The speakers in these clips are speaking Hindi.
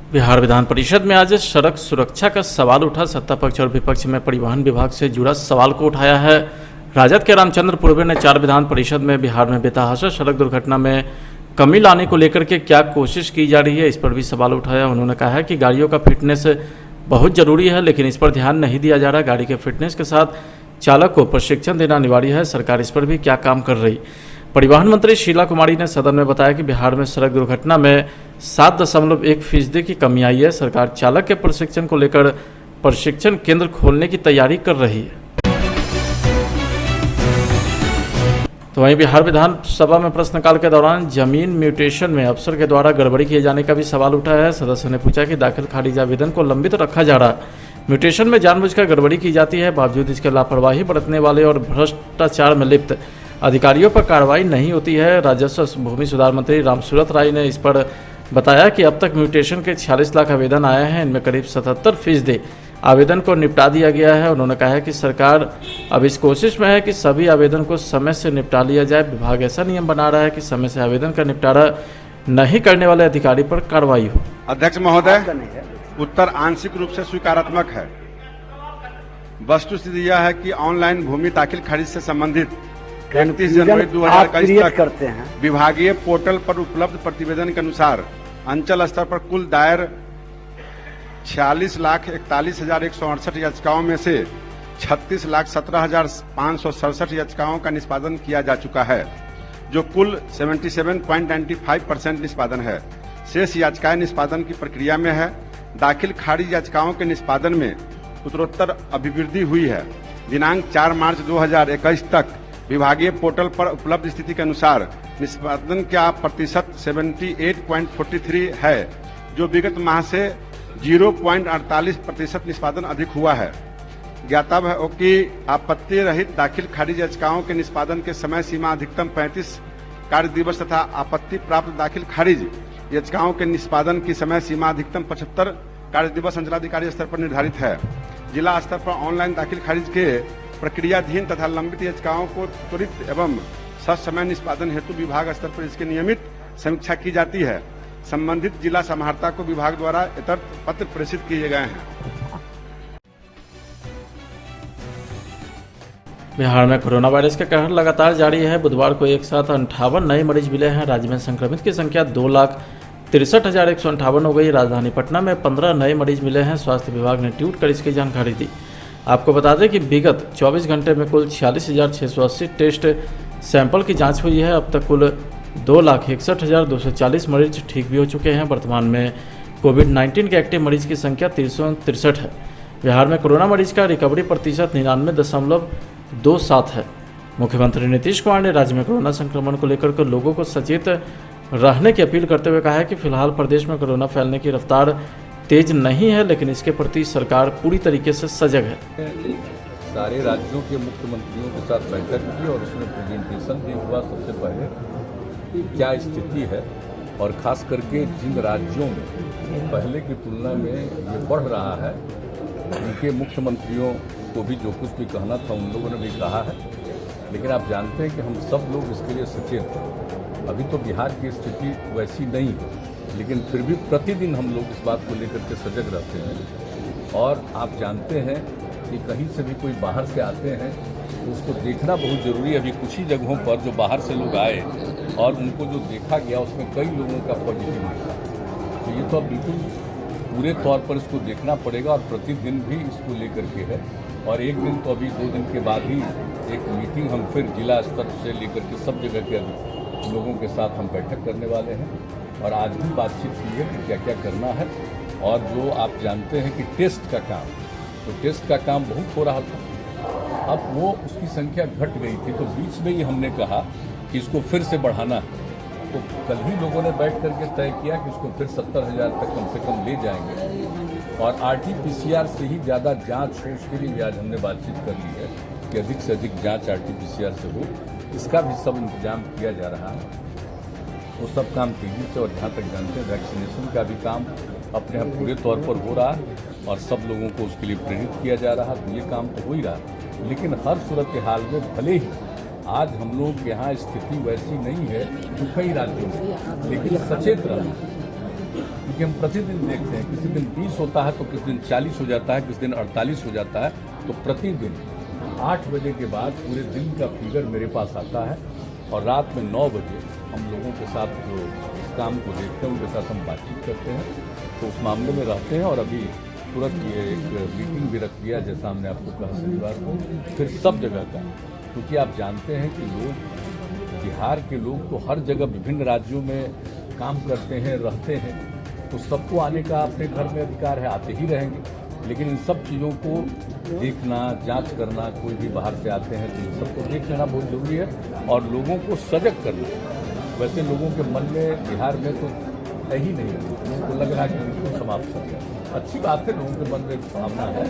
बिहार विधान परिषद में आज सड़क सुरक्षा का सवाल उठा। सत्ता पक्ष और विपक्ष में परिवहन विभाग से जुड़ा सवाल को उठाया है। राजद के रामचंद्र पूर्वे ने 4 विधान परिषद में बिहार में बेतहाशा सड़क दुर्घटना में कमी लाने को लेकर के क्या कोशिश की जा रही है, इस पर भी सवाल उठाया। उन्होंने कहा है कि गाड़ियों का फिटनेस बहुत जरूरी है, लेकिन इस पर ध्यान नहीं दिया जा रहा। गाड़ी के फिटनेस के साथ चालक को प्रशिक्षण देना अनिवार्य है। सरकार इस पर भी क्या काम कर रही। परिवहन मंत्री शीला कुमारी ने सदन में बताया कि बिहार में सड़क दुर्घटना में 7.1% की कमी आई है। सरकार चालक के प्रशिक्षण को लेकर प्रशिक्षण केंद्र खोलने की तैयारी कर रही है। तो वहीं बिहार विधानसभा में प्रश्नकाल के दौरान जमीन म्यूटेशन में अफसर के द्वारा गड़बड़ी किए जाने का भी सवाल उठा है। सदस्य ने पूछा कि दाखिल खारिज आवेदन को लंबित रखा जा रहा है। म्यूटेशन में जानबूझकर गड़बड़ी की जाती है, बावजूद इसके लापरवाही बरतने वाले और भ्रष्टाचार में लिप्त अधिकारियों पर कार्रवाई नहीं होती है। राजस्व भूमि सुधार मंत्री रामसूरत राय ने इस पर बताया कि अब तक म्यूटेशन के 46 लाख आवेदन आए हैं। इनमें करीब 77% आवेदन को निपटा दिया गया है। उन्होंने कहा है कि सरकार अब इस कोशिश में है कि सभी आवेदन को समय से निपटा लिया जाए। विभाग ऐसा नियम बना रहा है कि समय से आवेदन का निपटारा नहीं करने वाले अधिकारी पर कार्रवाई हो। अध्यक्ष महोदय, उत्तर आंशिक रूप से स्वीकारात्मक है। वस्तुस्थिति यह है कि ऑनलाइन भूमि दाखिल खारिज से संबंधित 31 जनवरी 2021 तक विभागीय पोर्टल पर उपलब्ध प्रतिवेदन के अनुसार अंचल स्तर पर कुल दायर 46,41,168 याचिकाओं में से 36,17,567 याचिकाओं का निष्पादन किया जा चुका है, जो कुल 77.95% निष्पादन है। शेष याचिकाएं निष्पादन की प्रक्रिया में है। दाखिल खारिज याचिकाओं के निष्पादन में उत्तरोत्तर अभिवृद्धि हुई है। दिनांक 4 मार्च 2021 तक विभागीय पोर्टल पर उपलब्ध स्थिति के अनुसार निष्पादन का प्रतिशत 78.43 है, जो विगत माह से 0.48% निष्पादन अधिक हुआ है। ज्ञातव्य है कि आपत्ति रहित दाखिल खारिज याचिकाओं के निष्पादन के समय सीमा अधिकतम 35 कार्य दिवस तथा आपत्ति प्राप्त दाखिल खारिज याचिकाओं के निष्पादन की समय सीमा अधिकतम 75 कार्य दिवस अंचलाधिकारी स्तर पर निर्धारित है। जिला स्तर पर ऑनलाइन दाखिल खारिज के प्रक्रियाधीन तथा लंबित याचिकाओं को त्वरित एवं ससमय निष्पादन हेतु विभाग स्तर पर इसकी नियमित समीक्षा की जाती है। संबंधित जिला समाहर्ता को विभाग द्वारा यथार्थ पत्र प्रेषित किए गए हैं। बिहार में कोरोना वायरस का कहर लगातार जारी है। बुधवार को एक साथ 58 नए मरीज मिले हैं। राज्य में संक्रमित की संख्या 2,63,158 हो गई। राजधानी पटना में 15 नए मरीज मिले हैं। स्वास्थ्य विभाग ने ट्वीट कर इसकी जानकारी दी। आपको बता दें कि विगत 24 घंटे में कुल 46,680 टेस्ट सैंपल की जांच हुई है। अब तक कुल 2,61,240 मरीज ठीक भी हो चुके हैं। वर्तमान में कोविड-19 के एक्टिव मरीज की संख्या 363 है। बिहार में कोरोना मरीज का रिकवरी प्रतिशत 99.27 है। मुख्यमंत्री नीतीश कुमार ने राज्य में कोरोना संक्रमण को लेकर के लोगों को सचेत रहने की अपील करते हुए कहा है कि फिलहाल प्रदेश में कोरोना फैलने की रफ्तार तेज नहीं है, लेकिन इसके प्रति सरकार पूरी तरीके से सजग है। सारे राज्यों के मुख्यमंत्रियों के साथ बैठक की और उसमें प्रेजेंटेशन भी हुआ। सबसे पहले क्या स्थिति है और खास करके जिन राज्यों में पहले की तुलना में ये बढ़ रहा है, उनके मुख्यमंत्रियों को भी जो कुछ भी कहना था उन लोगों ने भी कहा है। लेकिन आप जानते हैं कि हम सब लोग इसके लिए सचेत हैं। अभी तो बिहार की स्थिति वैसी नहीं है, लेकिन फिर भी प्रतिदिन हम लोग इस बात को लेकर के सजग रहते हैं। और आप जानते हैं कि कहीं से भी कोई बाहर से आते हैं तो उसको देखना बहुत ज़रूरी है। अभी कुछ ही जगहों पर जो बाहर से लोग आए और उनको जो देखा गया उसमें कई लोगों का पॉजिटिव निकला। तो ये तो अब बिल्कुल पूरे तौर पर इसको देखना पड़ेगा और प्रतिदिन भी इसको लेकर के है। और एक दिन तो अभी 2 दिन के बाद ही एक मीटिंग हम फिर जिला स्तर से लेकर के सब जगह के लोगों के साथ हम बैठक करने वाले हैं। और आज भी बातचीत हुई है कि क्या क्या करना है। और जो आप जानते हैं कि टेस्ट का काम, तो टेस्ट का काम बहुत हो रहा था, अब वो उसकी संख्या घट गई थी। तो बीच में ही हमने कहा कि इसको फिर से बढ़ाना है। तो कल ही लोगों ने बैठ करके तय किया कि इसको फिर 70,000 तक कम से कम ले जाएंगे। और RT-PCR से ही ज़्यादा जाँच हो, उसके लिए भी आज हमने बातचीत कर ली है कि अधिक से अधिक जाँच RT-PCR से हो। इसका भी सब इंतजाम किया जा रहा है। वो सब काम तेजी से, और जहाँ तक जानते हैं वैक्सीनेशन का भी काम अपने आप पूरे तौर पर हो रहा है और सब लोगों को उसके लिए प्रेरित किया जा रहा है। तो ये काम तो हो ही रहा है, लेकिन हर सूरत हाल में भले ही आज हम लोग के यहाँ स्थिति वैसी नहीं है जो कई राज्यों में, लेकिन सचेत रहना क्योंकि हम प्रतिदिन देखते हैं, किसी दिन 20 होता है तो किसी दिन 40 हो जाता है, किसी दिन 48 हो जाता है। तो प्रतिदिन 8 बजे के बाद पूरे दिन का फिगर मेरे पास आता है और रात में 9 बजे हम लोगों के साथ जो इस काम को देखते हैं उनके साथ हम बातचीत करते हैं, तो उस मामले में रहते हैं। और अभी तुरंत ये एक मीटिंग भी रख दिया, जैसा हमने आपको कहा शनिवार को, फिर सब जगह का, क्योंकि आप जानते हैं कि लोग, बिहार के लोग तो हर जगह विभिन्न राज्यों में काम करते हैं, रहते हैं, तो सबको आने का अपने घर में अधिकार है, आते ही रहेंगे। लेकिन इन सब चीज़ों को देखना, जांच करना, कोई भी बाहर से आते हैं तो इन सबको देख लेना बहुत जरूरी है और लोगों को सजग करना। वैसे लोगों के मन में बिहार में तो है ही नहीं, लोगों को लग रहा है कि बिल्कुल समाप्त हो गया। अच्छी बात है, लोगों के मन में भावना है,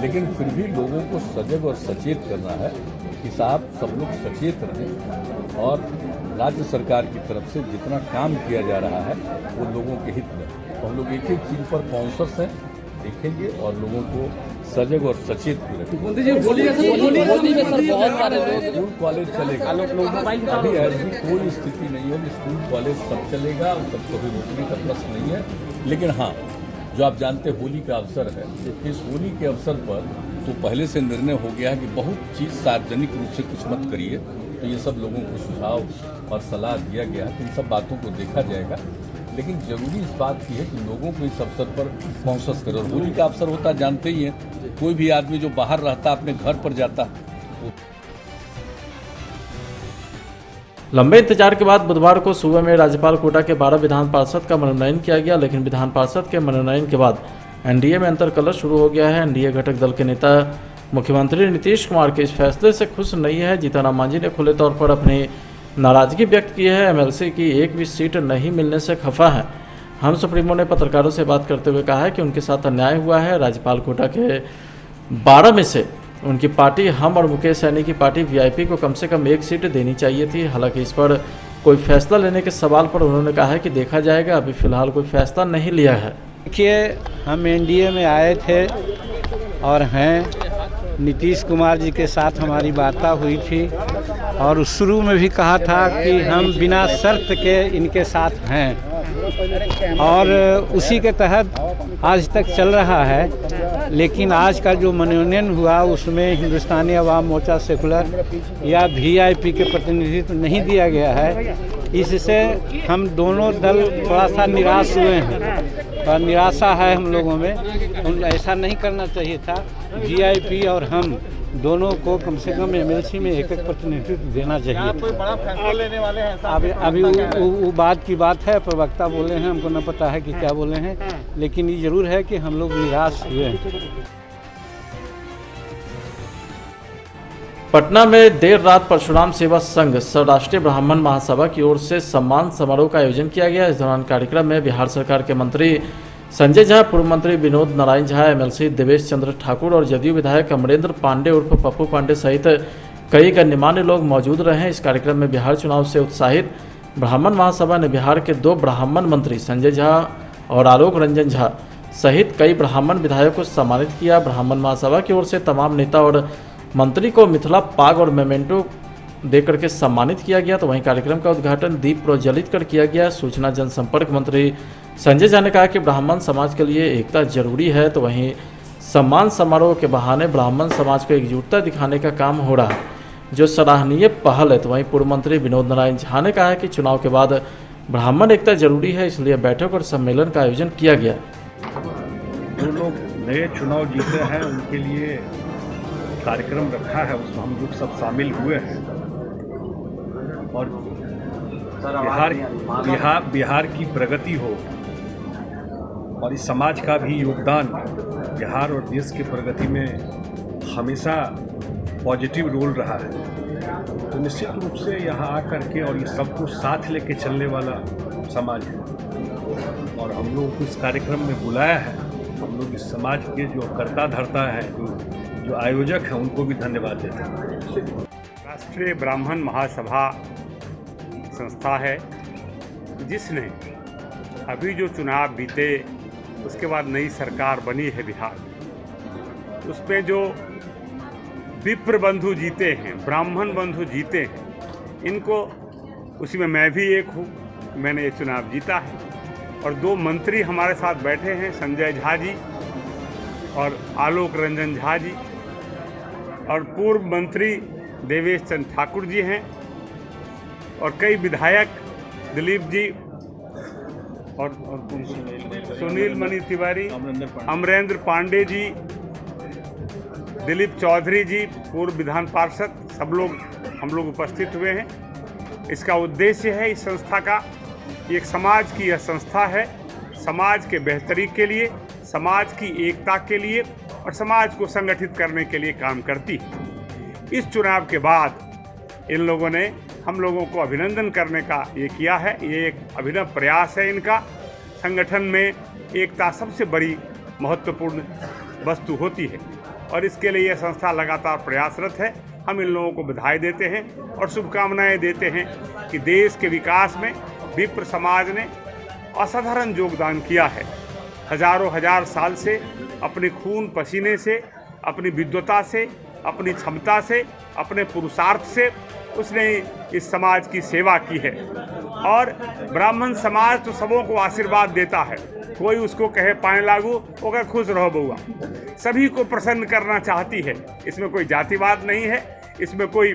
लेकिन फिर भी लोगों को सजग और सचेत करना है कि साहब सब लोग सचेत रहें और राज्य सरकार की तरफ से जितना काम किया जा रहा है वो लोगों के हित में। तो हम लोग एक एक चीज़ पर कॉन्शस हैं, देखेंगे और लोगों को सजग और सचेत भी रखेंगे। स्कूल कॉलेज चलेगा, अभी ऐसी कोई स्थिति नहीं है कि स्कूल कॉलेज सब चलेगा और सबको भी रोकने का प्रश्न नहीं है। लेकिन हाँ, जो आप जानते हैं होली का अवसर है, इस होली के अवसर पर तो पहले से निर्णय हो गया है कि बहुत चीज़ सार्वजनिक रूप से कुछ मत करिए। तो ये सब लोगों को सुझाव और सलाह दिया गया है, इन सब बातों को देखा जाएगा। लेकिन जरूरी इस बात की है कि लोगों को इस अवसर पर कॉन्शस करें। और होली का अवसर होता है, जानते ही हैं, कोई भी आदमी जो बाहर रहता अपने घर पर जाता। लंबे इंतजार के बाद बुधवार को सूबे में राज्यपाल कोटा के 12 विधान पार्षद का मनोनयन किया गया, लेकिन विधान पार्षद के मनोनयन के बाद एनडीए में अंतर्कलह शुरू हो गया है। एनडीए घटक दल के नेता मुख्यमंत्री नीतीश कुमार के इस फैसले से खुश नहीं है। जीतन मांझी ने खुले तौर पर अपनी नाराजगी व्यक्त की है। एमएलसी की एक भी सीट नहीं मिलने से खफा है। हम सुप्रीमो ने पत्रकारों से बात करते हुए कहा है कि उनके साथ अन्याय हुआ है। राज्यपाल कोटा के 12 में से उनकी पार्टी हम और मुकेश सैनी की पार्टी वीआईपी को कम से कम एक सीट देनी चाहिए थी। हालांकि इस पर कोई फैसला लेने के सवाल पर उन्होंने कहा है कि देखा जाएगा, अभी फिलहाल कोई फैसला नहीं लिया है। देखिए, हम एनडीए में आए थे और हैं, नीतीश कुमार जी के साथ हमारी वार्ता हुई थी और शुरू में भी कहा था कि हम बिना शर्त के इनके साथ हैं और उसी के तहत आज तक चल रहा है। लेकिन आज का जो मनोनयन हुआ उसमें हिंदुस्तानी अवाम मोर्चा सेकुलर या वीआईपी के प्रतिनिधित्व नहीं दिया गया है। इससे हम दोनों दल थोड़ा सा निराश हुए हैं और निराशा है हम लोगों में। ऐसा नहीं करना चाहिए था। वीआईपी और हम दोनों को कम से कम एमएलसी में एक प्रतिनिधित्व देना चाहिए। कोई बड़ा फैसला लेने वाले हैं? अभी वो बात की बात है, प्रवक्ता बोले हैं, हमको न पता है कि क्या बोले हैं, लेकिन ये जरूर है कि हम लोग निराश हुए हैं। पटना में देर रात परशुराम सेवा संघ राष्ट्रीय ब्राह्मण महासभा की ओर से सम्मान समारोह का आयोजन किया गया। इस दौरान कार्यक्रम में बिहार सरकार के मंत्री संजय झा, पूर्व मंत्री विनोद नारायण झा, एमएलसी देवेश चंद्र ठाकुर और जदयू विधायक अमरेंद्र पांडे उर्फ पप्पू पांडे सहित कई गणमान्य लोग मौजूद रहे। इस कार्यक्रम में बिहार चुनाव से उत्साहित ब्राह्मण महासभा ने बिहार के 2 ब्राह्मण मंत्री संजय झा और आलोक रंजन झा सहित कई ब्राह्मण विधायकों को सम्मानित किया। ब्राह्मण महासभा की ओर से तमाम नेता और मंत्री को मिथिला पाग और मेमेंटो देकर के सम्मानित किया गया। तो वहीं कार्यक्रम का उद्घाटन दीप प्रज्वलित कर किया गया। सूचना जनसंपर्क मंत्री संजय झा ने कहा कि ब्राह्मण समाज के लिए एकता जरूरी है। तो वहीं सम्मान समारोह के बहाने ब्राह्मण समाज को एकजुटता दिखाने का काम हो रहा है, जो सराहनीय पहल है। तो वहीं पूर्व मंत्री विनोद नारायण झा ने कहा कि चुनाव के बाद ब्राह्मण एकता जरूरी है, इसलिए बैठक और सम्मेलन का आयोजन किया गया। जो लोग नए चुनाव जीते हैं उनके लिए कार्यक्रम रखा है, उसमें हम लोग सब शामिल हुए हैं और बिहार की प्रगति हो और इस समाज का भी योगदान बिहार और देश की प्रगति में हमेशा पॉजिटिव रोल रहा है। तो निश्चित रूप से यहाँ आकर के और ये सबको साथ लेके चलने वाला समाज है और हम लोग को इस कार्यक्रम में बुलाया है। हम लोग इस समाज के जो कर्ता धर्ता है, जो आयोजक हैं, उनको भी धन्यवाद देते हैं। राष्ट्रीय ब्राह्मण महासभा संस्था है जिसने अभी जो चुनाव बीते उसके बाद नई सरकार बनी है बिहार में, उसमें जो विप्र बंधु जीते हैं, ब्राह्मण बंधु जीते हैं, इनको उसी में मैं भी एक हूँ। मैंने ये चुनाव जीता है और 2 मंत्री हमारे साथ बैठे हैं, संजय झा जी और आलोक रंजन झा जी, और पूर्व मंत्री देवेश चंद ठाकुर जी हैं, और कई विधायक दिलीप जी और सुनील मणि तिवारी, अमरेंद्र पांडे जी, दिलीप चौधरी जी, पूर्व विधान पार्षद, सब लोग हम लोग उपस्थित हुए हैं। इसका उद्देश्य है इस संस्था का, एक समाज की यह संस्था है, समाज के बेहतरी के लिए, समाज की एकता के लिए और समाज को संगठित करने के लिए काम करती है। इस चुनाव के बाद इन लोगों ने हम लोगों को अभिनंदन करने का ये किया है। ये एक अभिनव प्रयास है इनका। संगठन में एकता सबसे बड़ी महत्वपूर्ण वस्तु होती है और इसके लिए यह संस्था लगातार प्रयासरत है। हम इन लोगों को बधाई देते हैं और शुभकामनाएं देते हैं कि देश के विकास में विप्र समाज ने असाधारण योगदान किया है। हजार साल से अपने खून पसीने से, अपनी विद्वता से, अपनी क्षमता से, अपने पुरुषार्थ से उसने इस समाज की सेवा की है। और ब्राह्मण समाज तो सबों को आशीर्वाद देता है, कोई उसको कहे पाए लागू होकर खुश रहो बउआ, सभी को प्रसन्न करना चाहती है। इसमें कोई जातिवाद नहीं है, इसमें कोई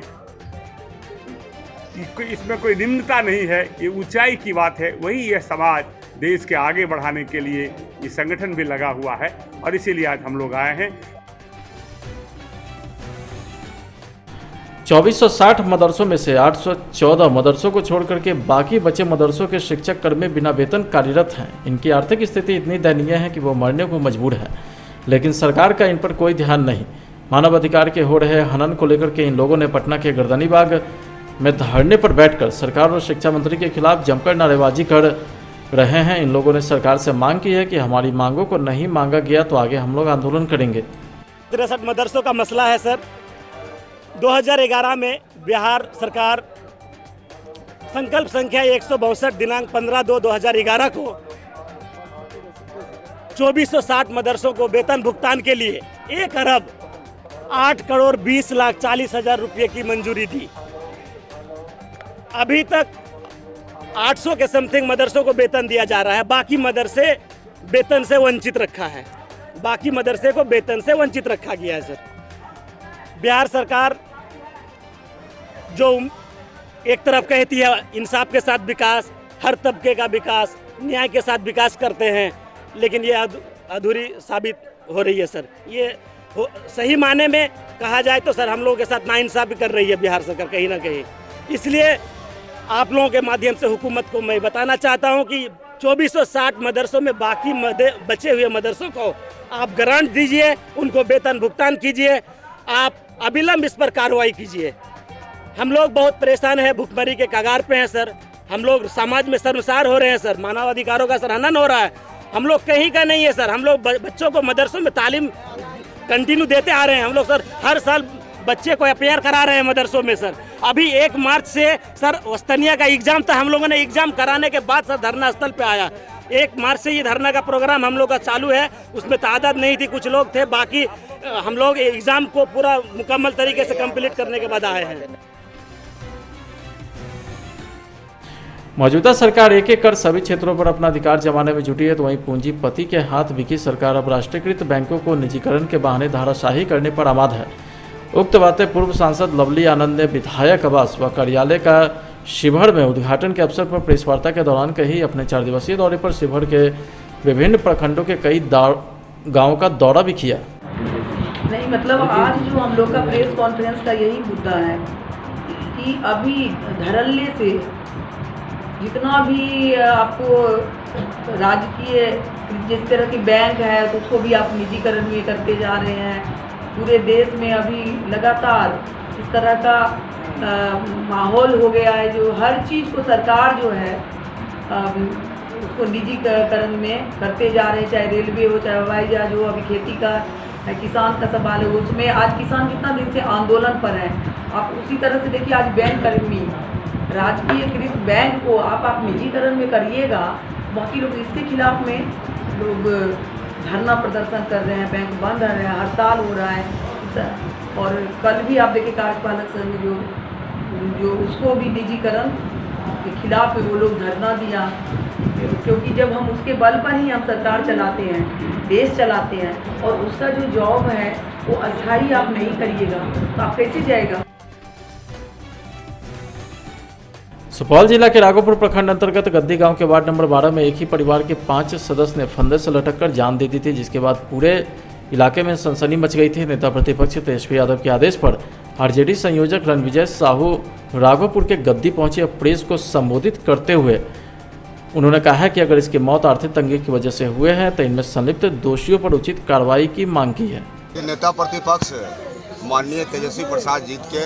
निम्नता नहीं है, ये ऊंचाई की बात है। वही यह समाज देश के आगे बढ़ाने के लिए ये संगठन भी लगा हुआ है और इसीलिए आज हम लोग आए हैं। 2460 मदरसों में से 814 मदरसों को छोड़कर के बाकी बचे मदरसों के शिक्षक कर्मी बिना वेतन कार्यरत हैं। इनकी आर्थिक स्थिति इतनी दयनीय है कि वो मरने को मजबूर है, लेकिन सरकार का इन पर कोई ध्यान नहीं। मानव अधिकार के हो रहे हनन को लेकर के इन लोगों ने पटना के गर्दनीबाग में धरने पर बैठकर सरकार और शिक्षा मंत्री के खिलाफ जमकर नारेबाजी कर रहे हैं। इन लोगों ने सरकार से मांग की है कि हमारी मांगों को नहीं मांगा गया तो आगे हम लोग आंदोलन करेंगे। 63 मदरसों का मसला है सर। 2011 में बिहार सरकार संकल्प संख्या 162 दिनांक 15/2/2011 को 2460 मदरसों को वेतन भुगतान के लिए 1,08,20,40,000 रुपये की मंजूरी दी। अभी तक 800 के समथिंग मदरसों को वेतन दिया जा रहा है। बाकी मदरसे वेतन से वंचित रखा है, बाकी मदरसे को वेतन से वंचित रखा गया है सर। बिहार सरकार जो एक तरफ कहती है इंसाफ के साथ विकास, हर तबके का विकास, न्याय के साथ विकास करते हैं, लेकिन ये अधूरी साबित हो रही है सर। ये सही माने में कहा जाए तो सर हम लोगों के साथ नाइंसाफी कर रही है बिहार सरकार कहीं ना कहीं। इसलिए आप लोगों के माध्यम से हुकूमत को मैं बताना चाहता हूं कि 2460 मदरसों में बाकी बचे हुए मदरसों को आप ग्रांट दीजिए, उनको वेतन भुगतान कीजिए, आप अविलंब इस पर कार्रवाई कीजिए। हम लोग बहुत परेशान हैं, भुखमरी के कगार पे हैं सर। हम लोग समाज में शर्मसार हो रहे हैं सर, मानव अधिकारों का सर हनन हो रहा है। हम लोग कहीं का नहीं है सर। हम लोग बच्चों को मदरसों में तालीम कंटिन्यू देते आ रहे हैं। हम लोग सर हर साल बच्चे को अपेयर करा रहे हैं मदरसों में सर। अभी 1 मार्च से सर वस्तनिया का एग्जाम था, हम लोगों ने एग्जाम कराने के बाद सर धरना स्थल पे आया। 1 मार्च से ये धरना का प्रोग्राम हम लोग का चालू है। उसमें तादाद नहीं थी, कुछ लोग थे, बाकी हम लोग एग्जाम को पूरा मुकम्मल तरीके से कंप्लीट करने के बाद आए हैं। मौजूदा सरकार एक एक कर सभी क्षेत्रों पर अपना अधिकार जमाने में जुटी है, तो वहीं पूंजीपति के हाथ बिकी सरकार अब राष्ट्रीयकृत बैंकों को निजीकरण के बहाने धाराशाही करने पर आमाद है। उक्त बातें पूर्व सांसद लवली आनंद ने विधायक आवास व कार्यालय का शिवहर में उद्घाटन के अवसर पर प्रेस वार्ता के दौरान कही। अपने 4 दिवसीय दौरे पर शिवहर के विभिन्न प्रखंडों के कई गाँव का दौरा भी किया। नहीं मतलब आज जो हम लोग का प्रेस कॉन्फ्रेंस का यही मुद्दा है कि अभी धड़ल्ले से जितना भी आपको राजकीय जिस तरह की बैंक है तो उसको भी आप निजीकरण में करते जा रहे हैं। पूरे देश में अभी लगातार इस तरह का माहौल हो गया है जो हर चीज़ को सरकार जो है उसको निजीकरण में करते जा रहे हैं, चाहे रेलवे हो, चाहे हवाई जहाज हो, अभी खेती का किसान का सवाल है, उसमें आज किसान कितना दिन से आंदोलन पर है। आप उसी तरह से देखिए आज बैंक कर्मी राजकीयकृत बैंक को आप निजीकरण में करिएगा, बाकी लोग इसके खिलाफ में लोग धरना प्रदर्शन कर रहे हैं, बैंक बंद रह रहे हैं, हड़ताल हो रहा है। और कल भी आप देखिए कार्यपालक संघ जो उसको भी निजीकरण के खिलाफ वो लोग धरना दिया। क्योंकि जब हम उसके बल पर ही हम सरकार चलाते हैं, देश चलाते हैं, और उसका जो जॉब है वो अस्थायी आप नहीं करिएगा तो आप कैसे जाएगा। सुपौल जिला के राघोपुर प्रखंड अंतर्गत गद्दी गांव के वार्ड नंबर 12 में एक ही परिवार के 5 सदस्य ने फंदे से लटककर जान दे दी थी, जिसके बाद पूरे इलाके में सनसनी मच गई थी। नेता प्रतिपक्ष तेजस्वी यादव के आदेश पर आरजेडी संयोजक रणविजय साहू राघोपुर के गद्दी पहुंचे। प्रेस को संबोधित करते हुए उन्होंने कहा कि अगर इसकी मौत आर्थिक तंगी की वजह से हुए हैं तो इनमें संलिप्त दोषियों पर उचित कार्रवाई की मांग की है। नेता प्रतिपक्ष माननीय तेजस्वी प्रसाद जी के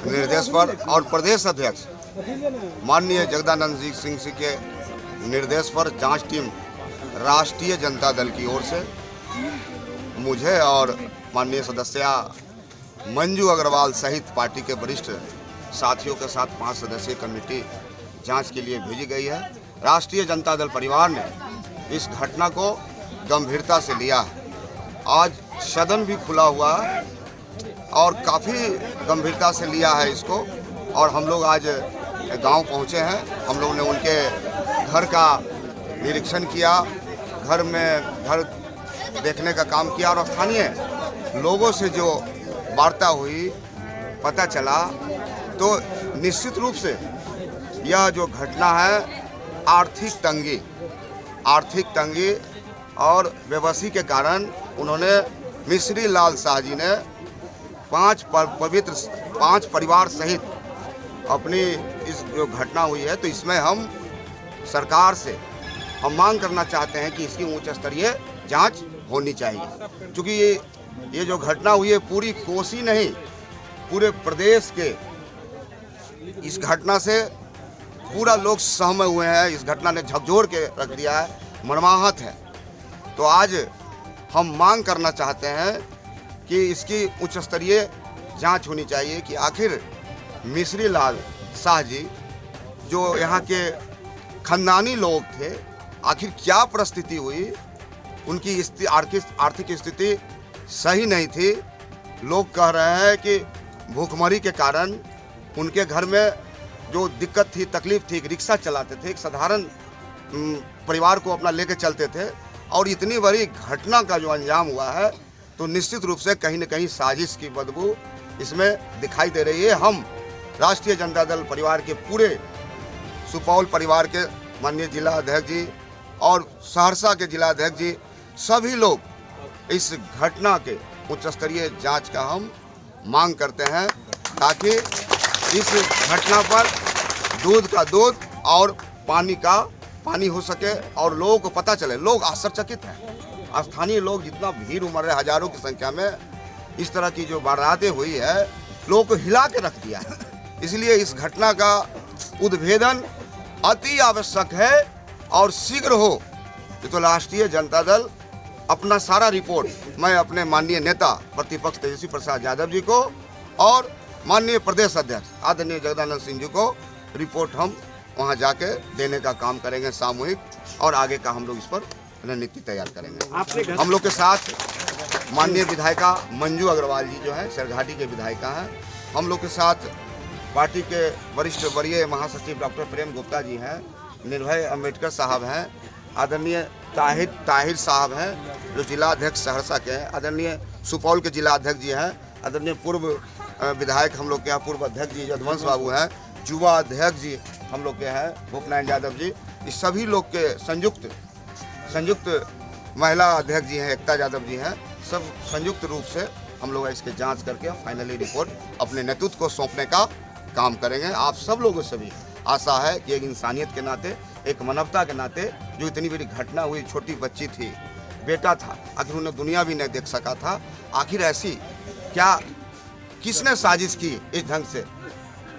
निर्देश पर और प्रदेश अध्यक्ष माननीय जगदानंद सिंह जी के निर्देश पर जांच टीम राष्ट्रीय जनता दल की ओर से मुझे और माननीय सदस्य मंजू अग्रवाल सहित पार्टी के वरिष्ठ साथियों के साथ 5 सदस्यीय कमेटी जांच के लिए भेजी गई है। राष्ट्रीय जनता दल परिवार ने इस घटना को गंभीरता से लिया है। आज सदन भी खुला हुआ है और काफ़ी गंभीरता से लिया है इसको, और हम लोग आज गांव पहुंचे हैं। हम लोग ने उनके घर का निरीक्षण किया, घर देखने का काम किया, और स्थानीय लोगों से जो वार्ता हुई पता चला तो निश्चित रूप से यह जो घटना है आर्थिक तंगी और बेबसी के कारण उन्होंने मिश्री लाल शाह जी ने 5 परिवार सहित अपनी इस जो घटना हुई है, तो इसमें हम सरकार से हम मांग करना चाहते हैं कि इसकी उच्च स्तरीय जांच होनी चाहिए, क्योंकि ये जो घटना हुई है पूरी कोसी नहीं पूरे प्रदेश के इस घटना से पूरा लोग सहमे हुए हैं। इस घटना ने झकझोर के रख दिया है, मर्माहत है। तो आज हम मांग करना चाहते हैं कि इसकी उच्च स्तरीय जांच होनी चाहिए कि आखिर मिश्री लाल शाह जी जो यहाँ के खानदानी लोग थे, आखिर क्या परिस्थिति हुई, उनकी आर्थिक स्थिति सही नहीं थी। लोग कह रहे हैं कि भूखमरी के कारण उनके घर में जो दिक्कत थी, तकलीफ थी, रिक्शा चलाते थे, एक साधारण परिवार को अपना लेके चलते थे, और इतनी बड़ी घटना का जो अंजाम हुआ है तो निश्चित रूप से कहीं न कहीं साजिश की बदबू इसमें दिखाई दे रही है। हम राष्ट्रीय जनता दल परिवार के पूरे सुपौल परिवार के माननीय जिला अध्यक्ष जी और सहरसा के जिला अध्यक्ष जी सभी लोग इस घटना के उच्च स्तरीय जांच का हम मांग करते हैं, ताकि इस घटना पर दूध का दूध और पानी का पानी हो सके और लोगों को पता चले। लोग आश्चर्यचकित हैं, स्थानीय लोग जितना भीड़ उमड़ रहे हजारों की संख्या में, इस तरह की जो वारदातें हुई है लोगों को हिला के रख दिया है। इसलिए इस घटना का उद्भेदन अति आवश्यक है और शीघ्र हो। तो राष्ट्रीय जनता दल अपना सारा रिपोर्ट मैं अपने माननीय नेता प्रतिपक्ष तेजस्वी प्रसाद यादव जी को और माननीय प्रदेश अध्यक्ष आदरणीय जगदानंद सिंह जी को रिपोर्ट हम वहां जाके देने का काम करेंगे सामूहिक, और आगे का हम लोग इस पर रणनीति तैयार करेंगे। हम लोग के साथ माननीय विधायिका मंजू अग्रवाल जी जो है सरघाटी के विधायिका हैं। हम लोग के साथ पार्टी के वरिष्ठ वरीय महासचिव डॉक्टर प्रेम गुप्ता जी हैं, निर्भय अम्बेडकर साहब हैं, आदरणीय ताहिर साहब हैं जो जिला अध्यक्ष सहरसा के हैं, आदरणीय सुपौल के जिला अध्यक्ष जी हैं, आदरणीय पूर्व विधायक हम लोग के यहाँ पूर्व अध्यक्ष जी यदुवंश बाबू हैं, युवा अध्यक्ष जी हम लोग के हैं भूपनारायण यादव जी, इस सभी लोग के संयुक्त महिला अध्यक्ष जी हैं एकता यादव जी हैं। सब संयुक्त रूप से हम लोग इसके जांच करके फाइनली रिपोर्ट अपने नेतृत्व को सौंपने का काम करेंगे। आप सब लोगों से भी आशा है कि एक इंसानियत के नाते, एक मानवता के नाते, जो इतनी बड़ी घटना हुई, छोटी बच्ची थी, बेटा था, आखिर उन्हें दुनिया भी नहीं देख सका था, आखिर ऐसी क्या किसने साजिश की इस ढंग से,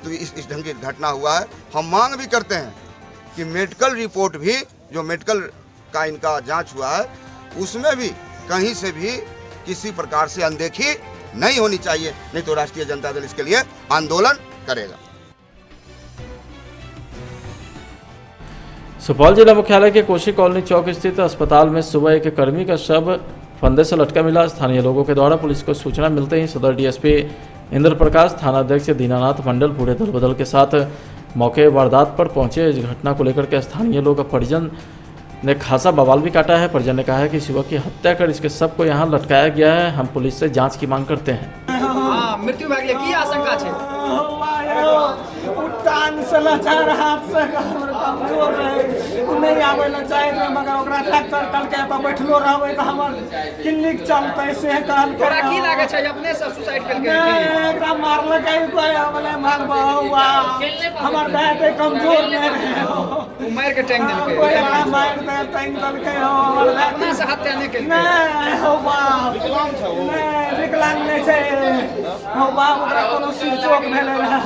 तो इस ढंग की घटना हुआ है। हम मांग भी करते हैं कि मेडिकल रिपोर्ट भी जो मेडिकल का इनका जांच हुआ है उसमें भी कहीं से भी किसी प्रकार से अनदेखी नहीं होनी चाहिए, नहीं तो राष्ट्रीय जनता दल इसके लिए आंदोलन करेगा। सुपौल जिला मुख्यालय के कोशी कॉलोनी चौक स्थित अस्पताल में सुबह एक कर्मी का शव फंदे से लटका मिला। स्थानीय लोगों के द्वारा पुलिस को सूचना मिलते ही सदर डीएसपी इंद्र प्रकाश, थानाध्यक्ष दीनानाथ मंडल पूरे दल बदल के साथ मौके वारदात पर पहुंचे। इस घटना को लेकर के स्थानीय लोग और परिजन ने खासा बवाल भी काटा है। परिजन ने कहा है कि इस युवक की हत्या कर इसके सब को यहाँ लटकाया गया है। हम पुलिस से जांच की मांग करते हैं। मृत्यु भए गेलै, की आशंका छै? उठान से लाचार हाथ से कमजोर रहे, नहीं आवे ला चाहे रहे, मगर ओकरा डॉक्टर कहलकै पर बैठलो रहबै त हमर क्लिनिक चलतै से कहल। तोरा की लागे छै अपने से सुसाइड केलकै? एकरा मारलकै कोई हमले मारबा हुआ, हमर दाँत कमजोर नहीं रहे, मार के टांग देलकै। कोई हमरा मार दे टांग देलकै हो, हमर दाँत अपने से हत्या नहीं केलकै। नहीं हो बाप, नहीं विकलांग नहीं छै हो बाप, ओकरा कोनो सिर चोक भेलै रहे,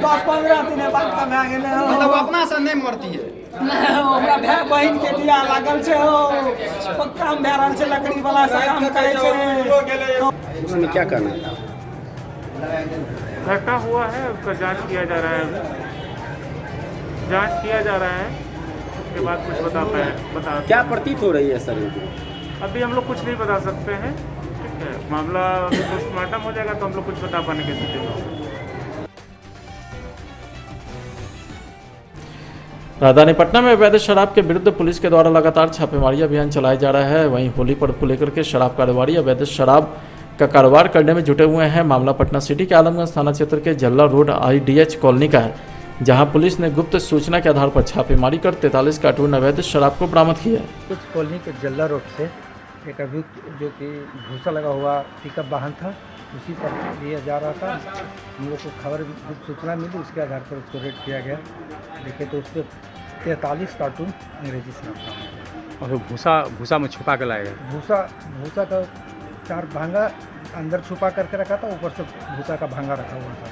10-15 दिन बाद कमा गेलै। मतलब अपना से नहीं मरती है? हमरा भाई बहन के दिया लागल छै हो, काम भए रहल छै, लकड़ी वाला से काम करे छै। उसमें क्या करना है? घटना हुआ है, उसका जांच किया जा रहा है, जांच किया जा रहा है, उसके बाद कुछ बता क्या प्रतीत हो रही है सर इनकी? अभी हम लोग कुछ नहीं बता सकते हैं, ठीक है। मामला पोस्टमार्टम हो जाएगा तो हम लोग कुछ बता पाने की स्थिति में। राजधानी पटना में अवैध शराब के विरुद्ध पुलिस के द्वारा लगातार छापेमारी अभियान चलाया जा रहा है। वहीं होली पर्व को लेकर के शराब कारोबारी अवैध शराब का कारोबार करने में जुटे हुए हैं। मामला पटना सिटी के आलमगंज थाना क्षेत्र के जल्ला रोड IDH कॉलोनी का है, जहां पुलिस ने गुप्त सूचना के आधार पर छापेमारी कर 43 कार्टून अवैध शराब को बरामद किया। कुछ कॉलोनी के जल्ला रोड से एक अभियुक्त जो कि भूसा लगा हुआ पिकअप वाहन था, उसी पर लिया जा रहा था। हम लोग को खबर गुप्त सूचना मिली, उसके आधार पर उसको रेड किया गया। देखे तो उस पर 43 कार्टून अंग्रेजी शराब और भूसा में छुपा के लाया गया। भूसा का 4 भांगा अंदर छुपा करके रखा था, ऊपर से भूसा का भांगा रखा हुआ था।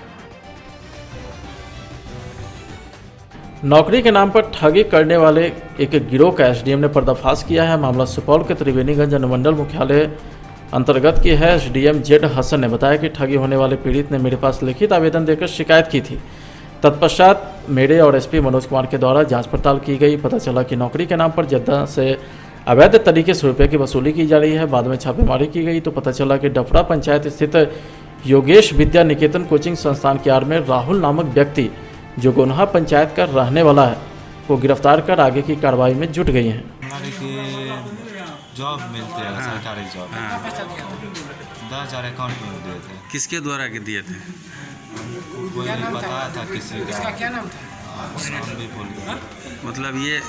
नौकरी के नाम पर ठगी करने वाले एक गिरोह का SDM ने पर्दाफाश किया है। मामला सुपौल के त्रिवेणीगंज अनुमंडल मुख्यालय अंतर्गत की है। SDM जेड हसन ने बताया कि ठगी होने वाले पीड़ित ने मेरे पास लिखित आवेदन देकर शिकायत की थी। तत्पश्चात मेरे और SP मनोज कुमार के द्वारा जांच पड़ताल की गई। पता चला कि नौकरी के नाम पर जद्दा से अवैध तरीके से रुपये की वसूली की जा रही है। बाद में छापेमारी की गई तो पता चला कि डफरा पंचायत स्थित योगेश विद्या निकेतन कोचिंग संस्थान के आड़ में राहुल नामक व्यक्ति, जो गोन्हा पंचायत का रहने वाला है, को गिरफ्तार कर आगे की कार्रवाई में जुट गई हैं। जॉब मिलते हैं, सरकारी जॉब। 10,000 अकाउंट में दिए थे। किसके द्वारा के दिए थे? कोई बताया था किसी का। इसका क्या नाम था? नाम भी भूल गया। मतलब ये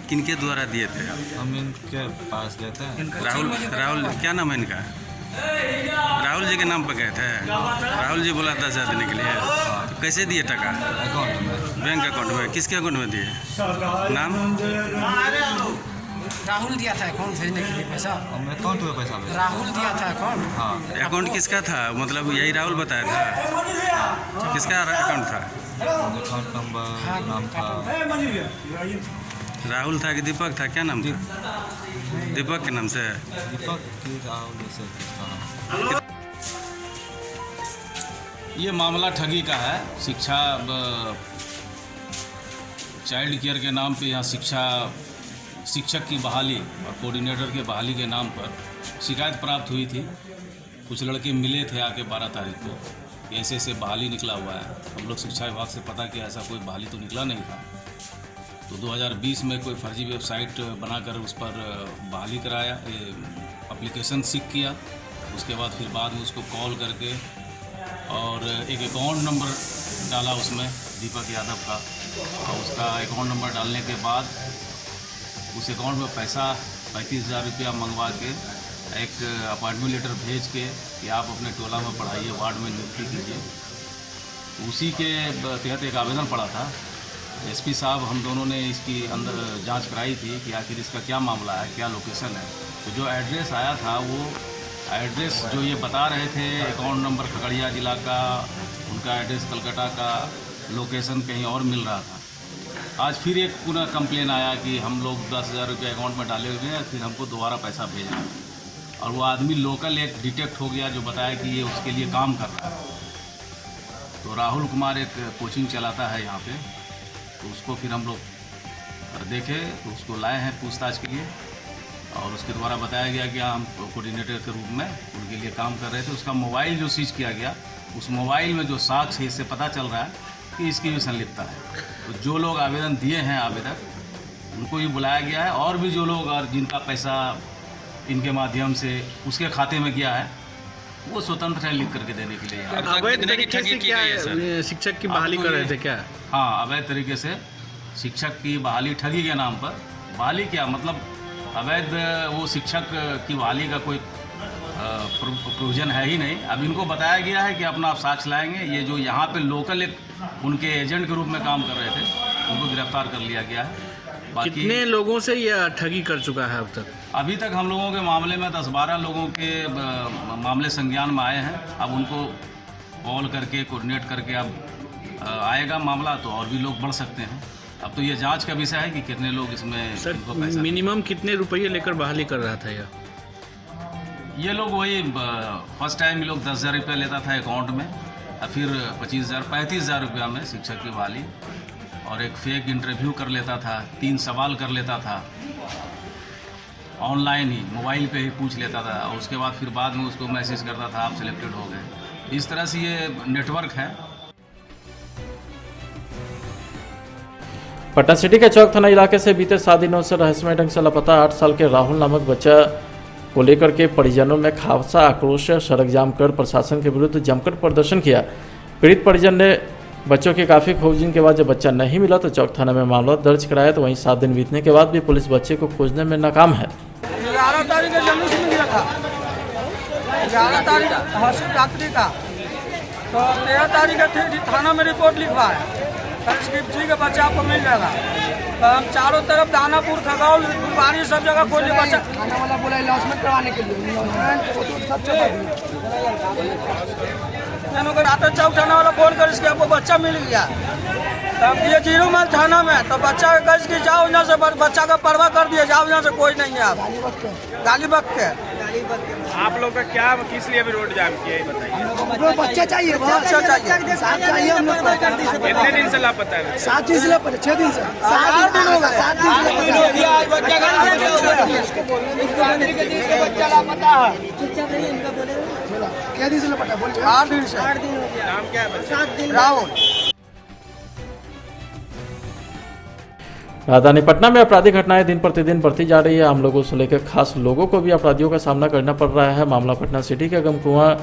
किनके द्वारा दिए थे? हम इनके पास गए थे। राहुल क्या नाम है इनका? राहुल जी के नाम पर गए थे। राहुल जी बोला 10,000 देने के लिए। तो कैसे दिए टका? अकाउंट में, बैंक अकाउंट में। किसके अकाउंट में दिए? नाम? राहुल दिया था अकाउंट भेजने के लिए पैसा। हम अकाउंट में पैसा भेजा। राहुल दिया था अकाउंट। हाँ। अकाउंट किसका था? मतलब यही राहुल बताया था? किसका अकाउंट था? अकाउंट नंबर, नाम था राहुल था कि दीपक था? क्या नाम था? दीपक के नाम से? दीपक की राहुल से। ये मामला ठगी का है। शिक्षा चाइल्ड केयर के नाम पे यहाँ शिक्षक की बहाली और कोऑर्डिनेटर के बहाली के नाम पर शिकायत प्राप्त हुई थी। कुछ लड़के मिले थे आके 12 तारीख को, ऐसे बहाली निकला हुआ है। हम लोग शिक्षा विभाग से पता किया, ऐसा कोई बहाली तो निकला नहीं था। तो 2020 में कोई फर्जी वेबसाइट बनाकर उस पर बहाली कराया, एप्लीकेशन सीख किया। उसके बाद फिर बाद में उसको कॉल करके और एक अकाउंट नंबर डाला उसमें, दीपक यादव का। और उसका अकाउंट नंबर डालने के बाद उस अकाउंट में पैसा 35,000 रुपया मंगवा के एक अपॉइंटमेंट लेटर भेज के कि आप अपने टोला में पढ़ाइए, वार्ड में नियुक्ति कीजिए। उसी के तहत एक आवेदन पड़ा था। SP साहब हम दोनों ने इसकी अंदर जांच कराई थी कि आखिर इसका क्या मामला है, क्या लोकेशन है। तो जो एड्रेस आया था वो एड्रेस जो ये बता रहे थे, अकाउंट नंबर खगड़िया जिला का, उनका एड्रेस कलकत्ता का, लोकेशन कहीं और मिल रहा था। आज फिर एक पुनः कंप्लेन आया कि हम लोग 10,000 रुपये अकाउंट में डाले हुए हैं, फिर हमको दोबारा पैसा भेजना। और वो आदमी लोकल एक डिटेक्ट हो गया जो बताया कि ये उसके लिए काम कर रहा है। तो राहुल कुमार एक कोचिंग चलाता है यहाँ पे, तो उसको फिर हम लोग देखे तो उसको लाए हैं पूछताछ के लिए। और उसके द्वारा बताया गया कि हम कोऑर्डिनेटर के रूप में उनके लिए काम कर रहे थे। उसका मोबाइल जो सीज किया गया उस मोबाइल में जो साक्ष्य है इससे पता चल रहा है कि इसकी भी संलिप्तता है। तो जो लोग आवेदन दिए हैं आवेदक उनको भी बुलाया गया है, और भी जो लोग और जिनका पैसा इनके माध्यम से उसके खाते में गया है वो स्वतंत्र है लिख करके देने के लिए। अवैध तरीके से क्या है शिक्षक की बहाली कर रहे थे क्या? हाँ, अवैध तरीके से शिक्षक की बहाली ठगी के नाम पर। बहाली क्या मतलब अवैध, वो शिक्षक की बहाली का कोई प्रोविजन है ही नहीं। अब इनको बताया गया है कि अपना आप साक्ष्य लाएंगे। ये जो यहाँ पे लोकल एक उनके एजेंट के रूप में काम कर रहे थे उनको गिरफ्तार कर लिया गया है। बाकी कितने लोगों से ये ठगी कर चुका है अब तक? अभी तक हम लोगों के मामले में 10-12 लोगों के मामले संज्ञान में आए हैं। अब उनको कॉल करके कोऑर्डिनेट करके अब आएगा मामला तो और भी लोग बढ़ सकते हैं। अब तो ये जांच का विषय है कि कितने लोग इसमें इनको पैसा। मिनिमम कितने रुपये लेकर बहाली कर रहा था ये लोग? वही फर्स्ट टाइम ये लोग 10,000 रुपये लेता था अकाउंट में, और फिर 35,000 रुपया में शिक्षक की बहाली, और एक फेक इंटरव्यू कर लेता था, 3 सवाल कर लेता था ऑनलाइन ही, मोबाइल पे ही पूछ लेता था, और उसके बाद फिर बाद में उसको मैसेज करता था आप सिलेक्टेड हो गए। इस तरह से ये नेटवर्क है। पटना सिटी के चौक थाना इलाके से बीते 7 दिनों से रहस्यमय ढंग से लापता 8 साल के राहुल नामक बच्चा को लेकर के परिजनों में खासा आक्रोश, सड़क जाम कर प्रशासन के विरुद्ध जमकर प्रदर्शन किया। पीड़ित परिजन ने बच्चों की काफ़ी खोजबीन के बाद जब बच्चा नहीं मिला तो चौक थाना में मामला दर्ज कराया। तो वहीं 7 दिन बीतने के बाद भी पुलिस बच्चे को खोजने में नाकाम है। 11 तारीख का जन्म से मिला था, 11 तारीख रात्रि का, तो 13 तारीख का थाना में रिपोर्ट लिखवा है ठीक है बच्चा आपको मिल जाएगा। तो हम चारों तरफ दानापुर, खगौल, फुलवारी सब जगह खोले बच्चा। थाना वाला बोला लॉन्चमेंट करवाने के लिए आते चौक थाना वाला फोन कर इसके आपको बच्चा मिल गया। तब ये 0 माइल थाना में, तो बच्चा कह के जाओ यहाँ से, बच्चा का परवाह कर दिया, जाओ यहाँ से, कोई नहीं है। आप गाली बक के आप लोग का क्या किस लिए अभी रोड जाम किया है बताइए? बच्चा चाहिए, बच्चा चाहिए हम लोग। कितने दिन से लापता है? 7 दिन से लापता, 6 दिन से, 7 दिन हो गए, 7 दिन से बच्चा लापता है। क्या दिन से लापता? 8 दिन से। नाम क्या है? राहुल। राजधानी पटना में आपराधिक घटनाएं दिन प्रतिदिन बढ़ती जा रही है। आम लोगों से लेकर खास लोगों को भी अपराधियों का सामना करना पड़ रहा है। मामला पटना सिटी के गमकुआं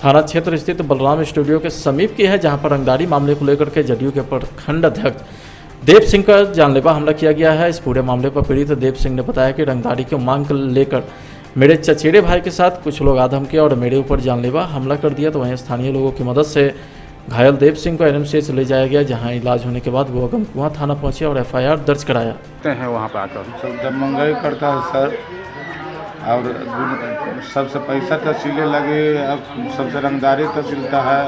थाना क्षेत्र स्थित बलराम स्टूडियो के समीप की है, जहां पर रंगदारी मामले को लेकर के जदयू के प्रखंड अध्यक्ष देव सिंह का जानलेवा हमला किया गया है। इस पूरे मामले पर पीड़ित देव सिंह ने बताया कि रंगदारी की मांग को लेकर मेरे चचेरे भाई के साथ कुछ लोग आधम किया और मेरे ऊपर जानलेवा हमला कर दिया। तो वहीं स्थानीय लोगों की मदद से घायल देव सिंह को एनएमसीएच ले जाया गया, जहां इलाज होने के बाद वो गमकुआं थाना पहुंचे और एफआईआर दर्ज कराया। हैं वहाँ पे आकर सब जब महंगाई करता है सर, और सबसे पैसा तहसीलें लगे, अब सबसे रंगदारी तहसीलता है,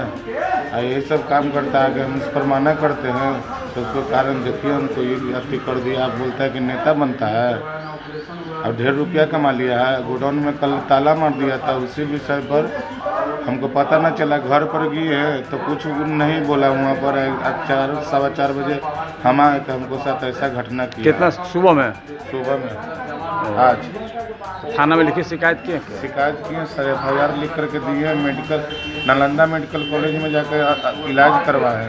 और ये सब काम करता है कि हम उस पर माना करते हैं। तो उसके कारण देखिए उनको ये अति कर दिया। आप बोलता है कि नेता बनता है, अब ढेर रुपया कमा लिया है। गोडाउन में कल ताला मार दिया था, उसी विषय पर हमको पता न चला, घर पर गए हैं तो कुछ नहीं बोला। वहाँ पर 4 सवा 4 बजे हम आए तो हमको साथ ऐसा घटना किया। कितना सुबह में? सुबह में आज थाना में लिखी शिकायत की? शिकायत किए सर, एफआईआर लिख करके दिए। मेडिकल नालंदा मेडिकल कॉलेज में जाकर इलाज करवाए।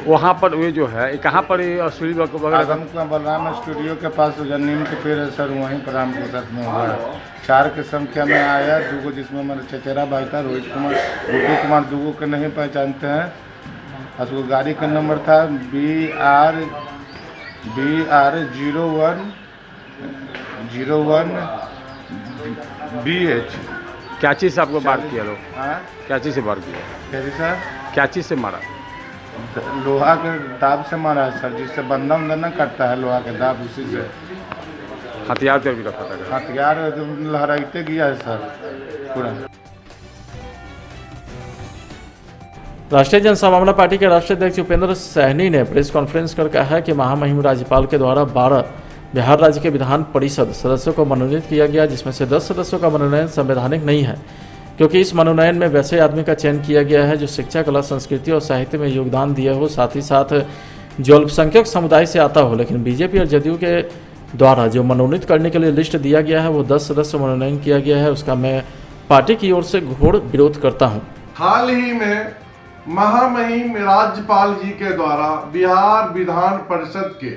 वहाँ पर ये जो है कहाँ पर असुली वगैरह बलराम स्टूडियो के पास नीम के पेड़ है सर, वहीं पर हमके साथ में हुआ है। 4 की संख्या में आया, 2 जिसमें हमारा चचेरा भाई था रोहित कुमार, गुड्डू कुमार, 2 के नहीं पहचानते हैं। उसको गाड़ी का नंबर था BR 01 BH। क्या चीज़ से आपको बार किया लोग? क्या चीज़ से बार किया? क्या सर? क्या चीज़ से मारा? लोहा के दाब से मारा है सर, जिससे बंदा उंदा न करता है, लोहा के दाब, उसी से। हथियार तो भी रखा था? हथियार लहराते गया है सर पूरा। राष्ट्रीय जनसामान्य पार्टी के राष्ट्रीय अध्यक्ष उपेंद्र सहनी ने प्रेस कॉन्फ्रेंस कर कहा है कि महामहिम राज्यपाल के द्वारा 12 बिहार राज्य के विधान परिषद सदस्यों को मनोनीत किया गया, जिसमें से 10 सदस्यों का मनोनयन संवैधानिक नहीं है, क्योंकि इस मनोनयन में वैसे आदमी का चयन किया गया है जो शिक्षा, कला, संस्कृति और साहित्य में योगदान दिया हो, साथ ही साथ जो अल्पसंख्यक समुदाय से आता हो। लेकिन बीजेपी और जदयू के द्वारा जो मनोनीत करने के लिए लिस्ट दिया गया है वो 10 सदस्य मनोनयन किया गया है, उसका मैं पार्टी की ओर से घोर विरोध करता हूँ। हाल ही में महामहिम राज्यपाल जी के द्वारा बिहार विधान परिषद के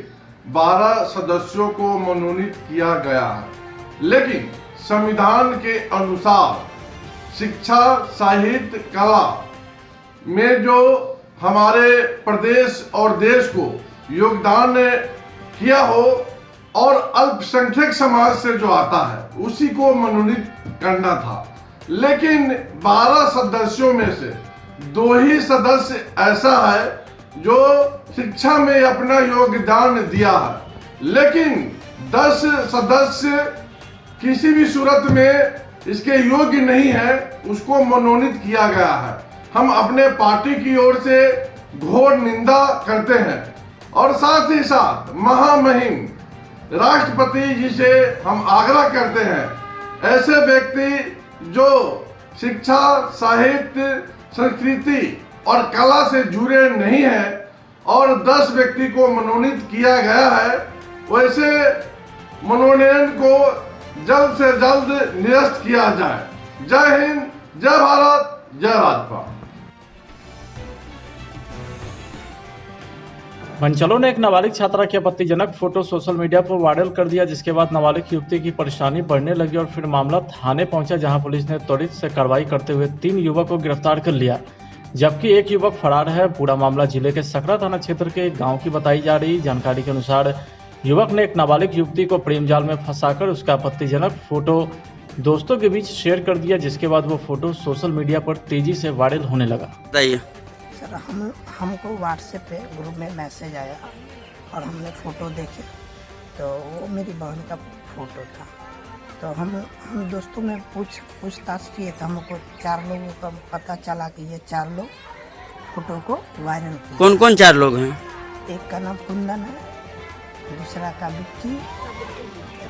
12 सदस्यों को मनोनीत किया गया है, लेकिन संविधान के अनुसार शिक्षा, साहित्य, कला में जो हमारे प्रदेश और देश को योगदान किया हो और अल्पसंख्यक समाज से जो आता है उसी को मनोनीत करना था। लेकिन 12 सदस्यों में से 2 ही सदस्य ऐसा है जो शिक्षा में अपना योगदान दिया है, लेकिन 10 सदस्य किसी भी सूरत में इसके योग्य नहीं है, उसको मनोनीत किया गया है। हम अपने पार्टी की ओर से घोर निंदा करते हैं और साथ ही साथ महामहिम राष्ट्रपति जी से हम आग्रह करते हैं, ऐसे व्यक्ति जो शिक्षा, साहित्य, संस्कृति और कला से जुड़े नहीं हैं और 10 व्यक्ति को मनोनीत किया गया है, वैसे मनोनयन को जल्द से जल्द निरस्त किया जाए। जय हिंद, जय भारत, जय राजपा। मंचलों ने एक नाबालिग छात्रा की आपत्तिजनक फोटो सोशल मीडिया पर वायरल कर दिया, जिसके बाद नाबालिग युवती की परेशानी बढ़ने लगी और फिर मामला थाने पहुंचा, जहां पुलिस ने त्वरित से कार्रवाई करते हुए 3 युवक को गिरफ्तार कर लिया, जबकि एक युवक फरार है। पूरा मामला जिले के सकरा थाना क्षेत्र के एक गाँव की बताई जा रही जानकारी के अनुसार युवक ने एक नाबालिग युवती को प्रेम जाल में फंसाकर उसका आपत्तिजनक फोटो दोस्तों के बीच शेयर कर दिया, जिसके बाद वो फोटो सोशल मीडिया पर तेजी से वायरल होने लगा। बताइए सर, हमको व्हाट्सएप पे ग्रुप में मैसेज आया और हमने फ़ोटो देखे तो वो मेरी बहन का फ़ोटो था। तो हम दोस्तों में पूछताछ किए तो हमको 4 लोगों का पता चला कि ये 4 लोग फ़ोटो को वायरल किए। कौन कौन 4 लोग हैं? एक का नाम कुंदन है, दूसरा का विक्की,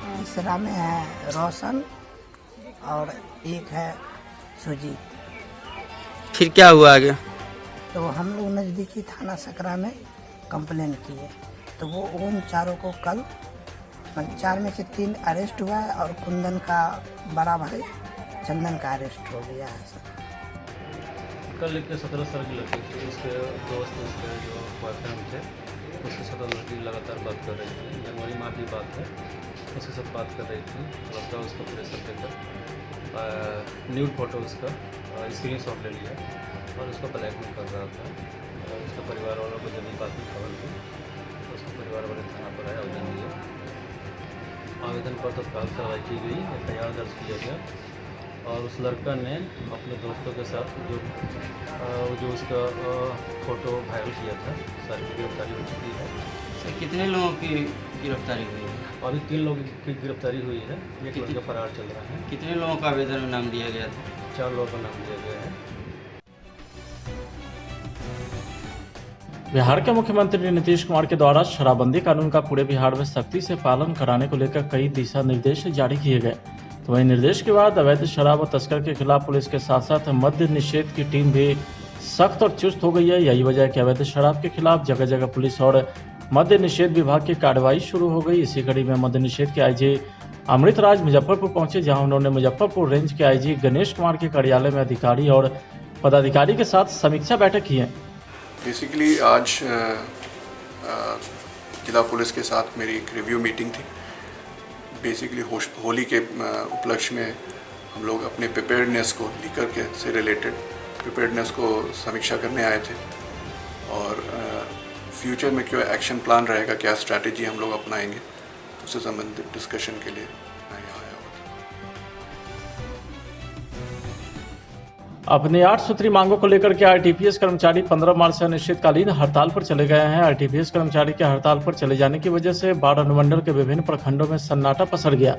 तीसरा में है रोशन और एक है सुजीत। फिर क्या हुआ आगे? तो हम लोग नज़दीकी थाना सकरा में कंप्लेन किए तो वो उन 4 को कल 4 में से 3 अरेस्ट हुआ है और कुंदन का बड़ा भाई चंदन का अरेस्ट हो गया है। सर कल एक 17 साल की लड़की थी, उसके दोस्त उसके जो बॉयफ्रेंड थे उसके साथ लड़की लगातार बात कर रही थी। जनवरी माह की बात है, उसके साथ बात कर रही थी। लड़का उसको प्रेशर देकर न्यूड फोटो उसका स्क्रीन शॉट ले लिया और उसको ब्लैकमेल कर रहा था। और उसके परिवार वालों को जब बात की खबर थी तो उसके परिवार वाले थाना पर आए, आवेदन दिया। आवेदन पर तत्काल कार्रवाई की गई, FIR दर्ज किया गया और उस लड़का ने अपने दोस्तों के साथ जो उसका फ़ोटो वायरल किया था, सारी गिरफ्तारी हो चुकी है। सर, कितने लोगों की गिरफ्तारी हुई है? अभी 3 लोगों की गिरफ्तारी हुई है, एक लड़का फरार चल रहा है। कितने लोगों का आवेदन में नाम दिया गया था? 4 लोगों का नाम दिया गया है। बिहार के मुख्यमंत्री नीतीश कुमार के द्वारा शराबबंदी कानून का पूरे बिहार में सख्ती से पालन कराने को लेकर कई दिशा निर्देश जारी किए गए। तो वहीं निर्देश के बाद अवैध शराब और तस्कर के खिलाफ पुलिस के साथ साथ मद्य निषेध की टीम भी सख्त और चुस्त हो गई है। यही वजह है कि अवैध शराब के खिलाफ जगह जगह पुलिस और मद्य निषेध विभाग की कार्रवाई शुरू हो गई। इसी कड़ी में मद्य निषेध के IG अमृतराज मुजफ्फरपुर पहुंचे, जहां उन्होंने मुजफ्फरपुर रेंज के IG गणेश कुमार के कार्यालय में अधिकारी और पदाधिकारी के साथ समीक्षा बैठक की है। बेसिकली आज जिला पुलिस के साथ मेरी एक रिव्यू मीटिंग थी। बेसिकली होली के उपलक्ष्य में हम लोग अपने प्रिपेयर्डनेस को लीकर के से रिलेटेड प्रिपेयर्डनेस को समीक्षा करने आए थे और फ्यूचर में क्या एक्शन प्लान रहेगा, क्या स्ट्रैटेजी हम लोग अपनाएंगे, उससे संबंधित डिस्कशन के लिए मैं यहाँ आया हुआ था। अपनी 8 सूत्री मांगों को लेकर के RTPS कर्मचारी 15 मार्च से अनिश्चितकालीन हड़ताल पर चले गए हैं। RTPS कर्मचारी के हड़ताल पर चले जाने की वजह से बाढ़ अनुमंडल के विभिन्न प्रखंडों में सन्नाटा पसर गया।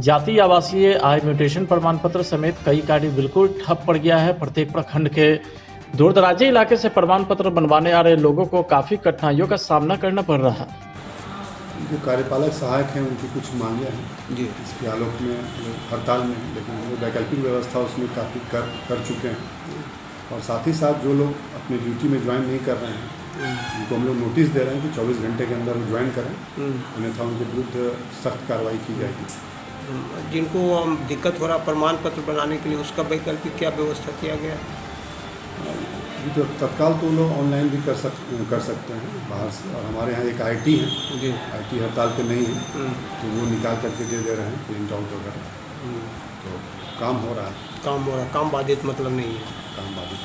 जाति, आवासीय, आय म्यूटेशन प्रमाण पत्र समेत कई कार्य बिल्कुल ठप पड़ गया है। प्रत्येक प्रखंड के दूर दराजे इलाके से प्रमाण पत्र बनवाने आ रहे लोगों को काफी कठिनाइयों का सामना करना पड़ रहा है। जो कार्यपालक सहायक हैं उनकी कुछ मांगे हैं जी, इसके आलोक में हड़ताल में, लेकिन वो वैकल्पिक व्यवस्था उसमें काफ़ी कर चुके हैं और साथ ही साथ जो लोग अपनी ड्यूटी में ज्वाइन नहीं कर रहे हैं उनको हम लोग नोटिस दे रहे हैं कि 24 घंटे के अंदर वो ज्वाइन करें, अन्यथा उनके विरुद्ध सख्त कार्रवाई की जाएगी। जिनको दिक्कत हो रहा प्रमाण पत्र बनाने के लिए, उसका वैकल्पिक क्या व्यवस्था किया गया? अभी तो तत्काल तो लोग ऑनलाइन भी कर सकते हैं बाहर से, और हमारे यहाँ एक IT है जी, IT हड़ताल पे नहीं है, तो वो निकाल करके दे रहे हैं प्रिंट आउट वगैरह। तो काम हो रहा है। काम हो रहा, काम बाधित मतलब नहीं है। काम बाधित